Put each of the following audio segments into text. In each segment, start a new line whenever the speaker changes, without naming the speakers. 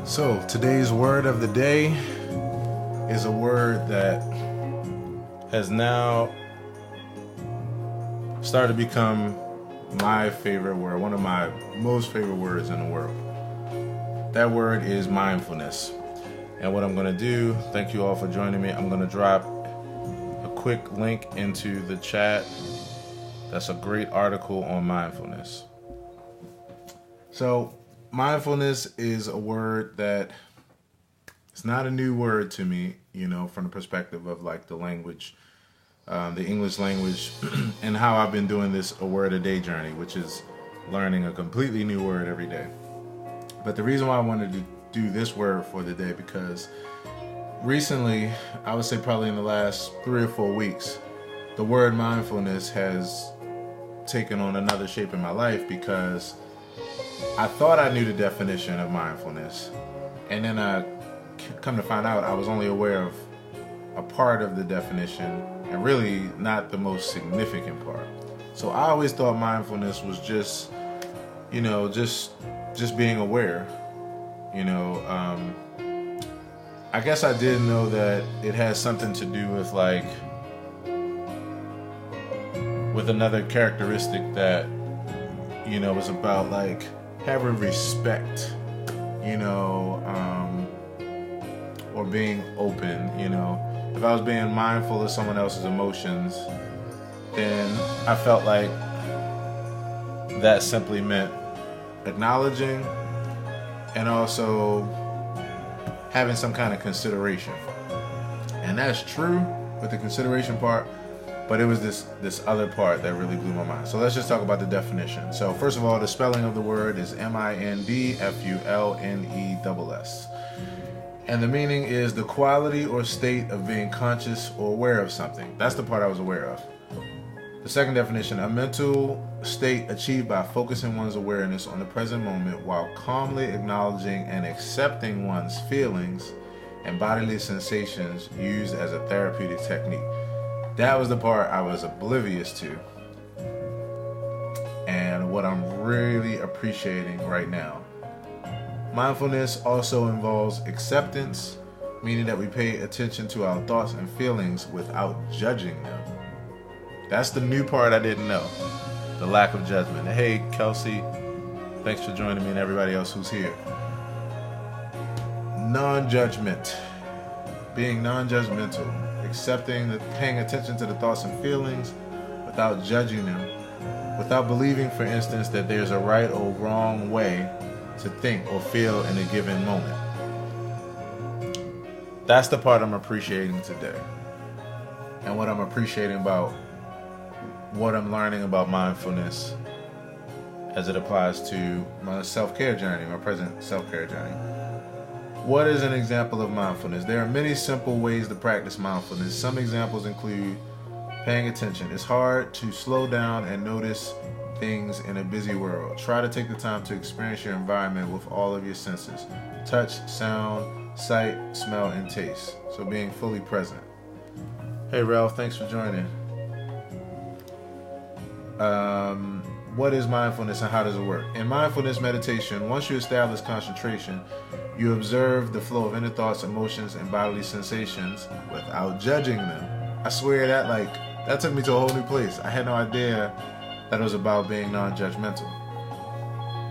So, today's word of the day is a word that has now started to become my favorite word, one of my most favorite words in the world. That word is mindfulness. And what I'm going to do, thank you all for joining me, I'm going to drop a quick link into the chat. That's a great article on mindfulness. So, mindfulness is a word that it's not a new word to me, from the perspective of like the language, the English language, and how I've been doing this a word a day journey, which is learning a completely new word every day. But the reason why I wanted to do this word for the day, because recently, I would say probably in the last 3 or 4 weeks, the word mindfulness has taken on another shape in my life, because I thought I knew the definition of mindfulness, and then I come to find out I was only aware of a part of the definition, and really not the most significant part. So I always thought mindfulness was just being aware. I guess I did know that it has something to do with with another characteristic that was about like having respect, or being open. If I was being mindful of someone else's emotions, then I felt like that simply meant acknowledging and also having some kind of consideration. And that's true with the consideration part, but it was this other part that really blew my mind. So let's just talk about the definition. So first of all, the spelling of the word is Mindfulness. And the meaning is the quality or state of being conscious or aware of something. That's the part I was aware of. The second definition, a mental state achieved by focusing one's awareness on the present moment while calmly acknowledging and accepting one's feelings and bodily sensations used as a therapeutic technique. That was the part I was oblivious to, and what I'm really appreciating right now. Mindfulness also involves acceptance, meaning that we pay attention to our thoughts and feelings without judging them. That's the new part I didn't know, the lack of judgment. Hey, Kelsey, thanks for joining me and everybody else who's here. Non-judgment, being non-judgmental, paying attention to the thoughts and feelings without judging them, without believing, for instance, that there's a right or wrong way to think or feel in a given moment. That's the part I'm appreciating today. And what I'm appreciating about what I'm learning about mindfulness as it applies to my self-care journey, my present self-care journey. What is an example of mindfulness? There are many simple ways to practice mindfulness. Some examples include paying attention. It's hard to slow down and notice things in a busy world. Try to take the time to experience your environment with all of your senses: touch, sound, sight, smell, and taste. So being fully present. Hey Ralph, thanks for joining. What is mindfulness and how does it work? In mindfulness meditation, once you establish concentration, you observe the flow of inner thoughts, emotions, and bodily sensations without judging them. I swear that took me to a whole new place. I had no idea that it was about being non-judgmental.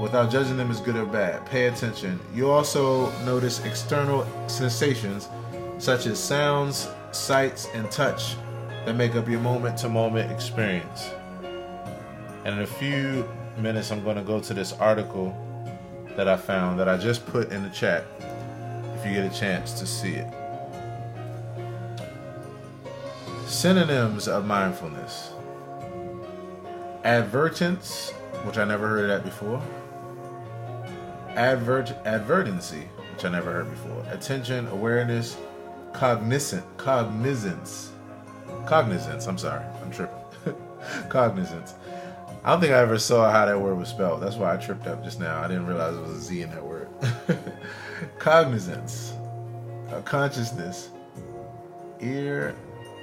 Without judging them is good or bad. Pay attention. You also notice external sensations such as sounds, sights, and touch that make up your moment-to-moment experience. And in a few minutes, I'm going to go to this article that I found that I just put in the chat if you get a chance to see it. Synonyms of mindfulness. Advertence, which I never heard of that before. Advertency, which I never heard before. Attention, awareness, cognizance. I'm sorry, I'm tripping. Cognizance. I don't think I ever saw how that word was spelled. That's why I tripped up just now. I didn't realize there was a Z in that word. Cognizance, consciousness, ear,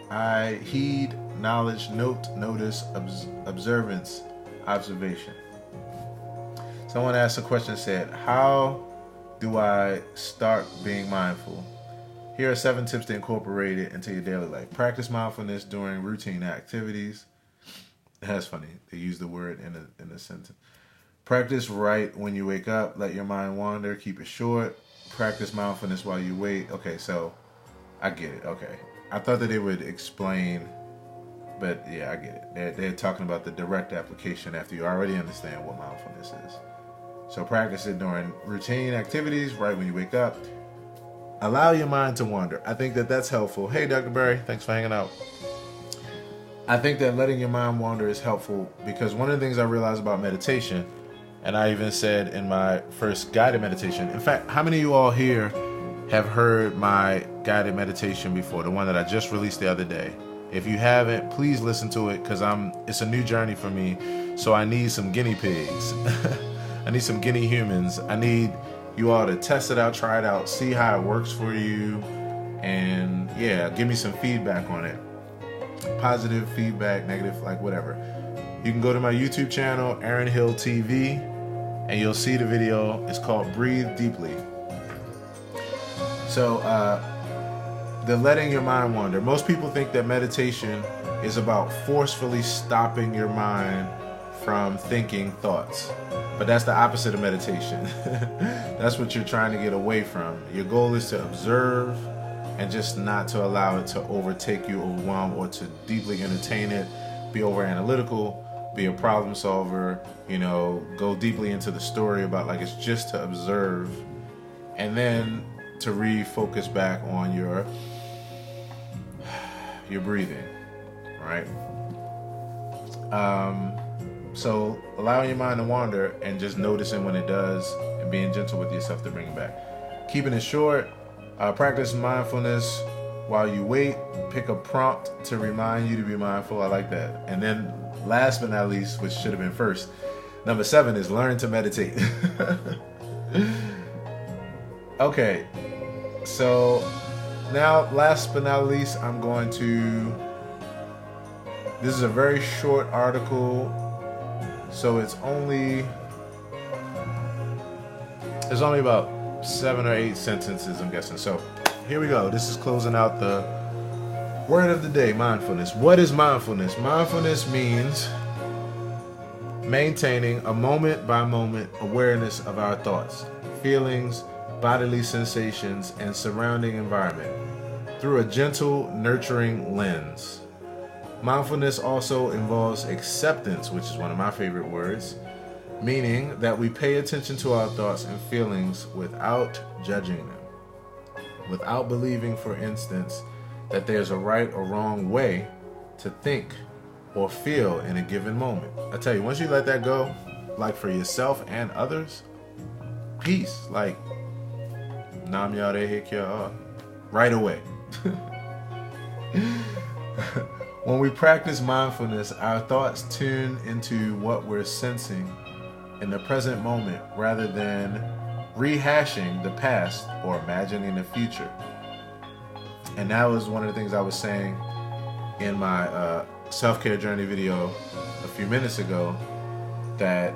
eye, heed, knowledge, note, notice, observance, observation. Someone asked a question, said, how do I start being mindful? Here are 7 tips to incorporate it into your daily life. Practice mindfulness during routine activities. That's funny. They use the word in a sentence. Practice right when you wake up. Let your mind wander. Keep it short. Practice mindfulness while you wait. Okay, so I get it. Okay. I thought that they would explain, but yeah, I get it. They're talking about the direct application after you already understand what mindfulness is. So practice it during routine activities, right when you wake up. Allow your mind to wander. I think that that's helpful. Hey, Dr. Berry, thanks for hanging out. I think that letting your mind wander is helpful because one of the things I realized about meditation, and I even said in my first guided meditation, in fact, how many of you all here have heard my guided meditation before, the one that I just released the other day? If you haven't, please listen to it because it's a new journey for me. So I need some guinea pigs. I need some guinea humans. I need you all to test it out, try it out, see how it works for you, and yeah, give me some feedback on it. Positive feedback, negative, like whatever. You can go to my YouTube channel, Aaron Hill TV, and you'll see the video. It's called Breathe Deeply. So, the letting your mind wander. Most people think that meditation is about forcefully stopping your mind from thinking thoughts. But that's the opposite of meditation. That's what you're trying to get away from. Your goal is to observe and just not to allow it to overtake you, overwhelm, or to deeply entertain it, be over analytical, be a problem solver, go deeply into the story about like it's just to observe and then to refocus back on your breathing, right? So allowing your mind to wander and just noticing when it does and being gentle with yourself to bring it back. Keeping it short, practice mindfulness while you wait. Pick a prompt to remind you to be mindful. I like that. And then last but not least, which should have been first, number 7 is learn to meditate. Okay, so now last but not least, this is a very short article. So it's only about 7 or 8 sentences, I'm guessing. So here we go. This is closing out the word of the day, mindfulness. What is mindfulness? Mindfulness means maintaining a moment-by-moment awareness of our thoughts, feelings, bodily sensations, and surrounding environment through a gentle, nurturing lens. Mindfulness also involves acceptance, which is one of my favorite words, meaning that we pay attention to our thoughts and feelings without judging them, without believing, for instance, that there's a right or wrong way to think or feel in a given moment. I tell you, once you let that go, like for yourself and others, peace, like Nam Yare Hikya, right away. When we practice mindfulness, our thoughts tune into what we're sensing in the present moment rather than rehashing the past or imagining the future. And that was one of the things I was saying in my self-care journey video a few minutes ago, that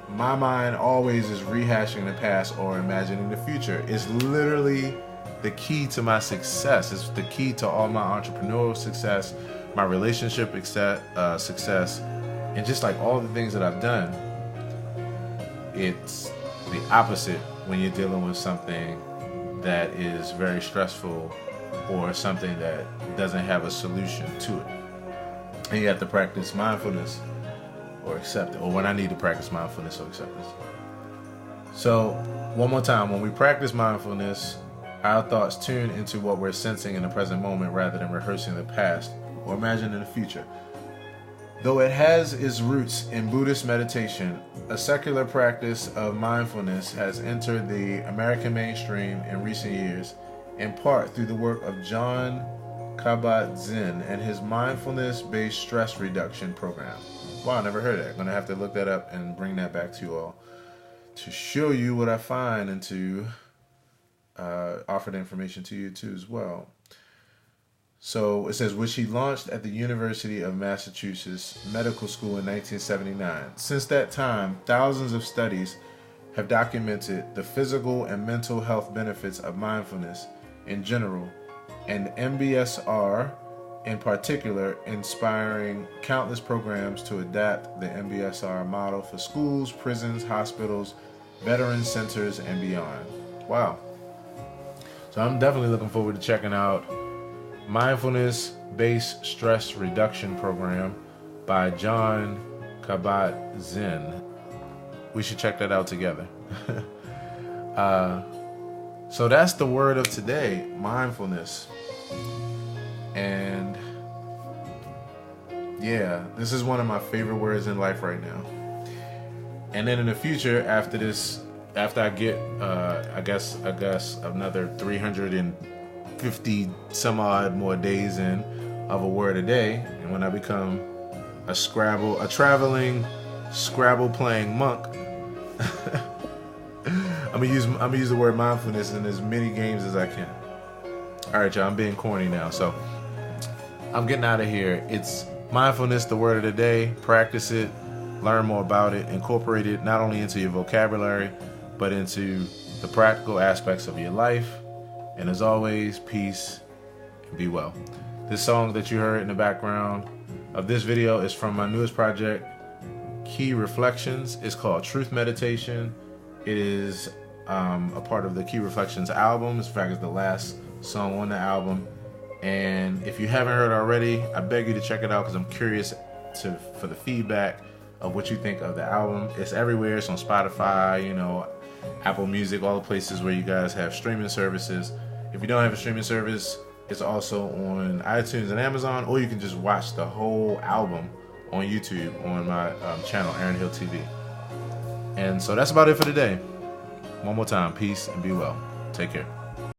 my mind always is rehashing the past or imagining the future. It's literally the key to my success. It's the key to all my entrepreneurial success, my relationship success, and just like all the things that I've done. It's the opposite when you're dealing with something that is very stressful or something that doesn't have a solution to it. And you have to practice mindfulness or acceptance, or when I need to practice mindfulness or acceptance. So, one more time, when we practice mindfulness, our thoughts tune into what we're sensing in the present moment rather than rehearsing the past or imagining the future. Though it has its roots in Buddhist meditation, a secular practice of mindfulness has entered the American mainstream in recent years, in part through the work of John Kabat-Zinn and his mindfulness-based stress reduction program. Wow, I never heard of that. I'm going to have to look that up and bring that back to you all to show you what I find and to offer the information to you too as well. So it says, which he launched at the University of Massachusetts Medical School in 1979. Since that time, thousands of studies have documented the physical and mental health benefits of mindfulness in general, and MBSR in particular, inspiring countless programs to adapt the MBSR model for schools, prisons, hospitals, veteran centers, and beyond. Wow. So I'm definitely looking forward to checking out Mindfulness-Based Stress Reduction Program by John Kabat-Zinn. We should check that out together. So that's the word of today, mindfulness. And yeah, this is one of my favorite words in life right now. And then in the future, after I get, I guess another 350 some odd more days in of a word a day, and when I become a traveling Scrabble playing monk, I'm gonna use the word mindfulness in as many games as I can. All right, y'all, I'm being corny now, so I'm getting out of here. It's mindfulness, the word of the day. Practice it, learn more about it, incorporate it not only into your vocabulary, but into the practical aspects of your life. And as always, peace and be well. This song that you heard in the background of this video is from my newest project, Key Reflections. It's called Truth Meditation. It is a part of the Key Reflections album. In fact, it's the last song on the album. And if you haven't heard already, I beg you to check it out because I'm curious for the feedback of what you think of the album. It's everywhere. It's on Spotify, Apple Music, all the places where you guys have streaming services. If you don't have a streaming service, it's also on iTunes and Amazon, or you can just watch the whole album on YouTube on my channel, Aaron Hill TV. And so that's about it for today. One more time, peace and be well. Take care.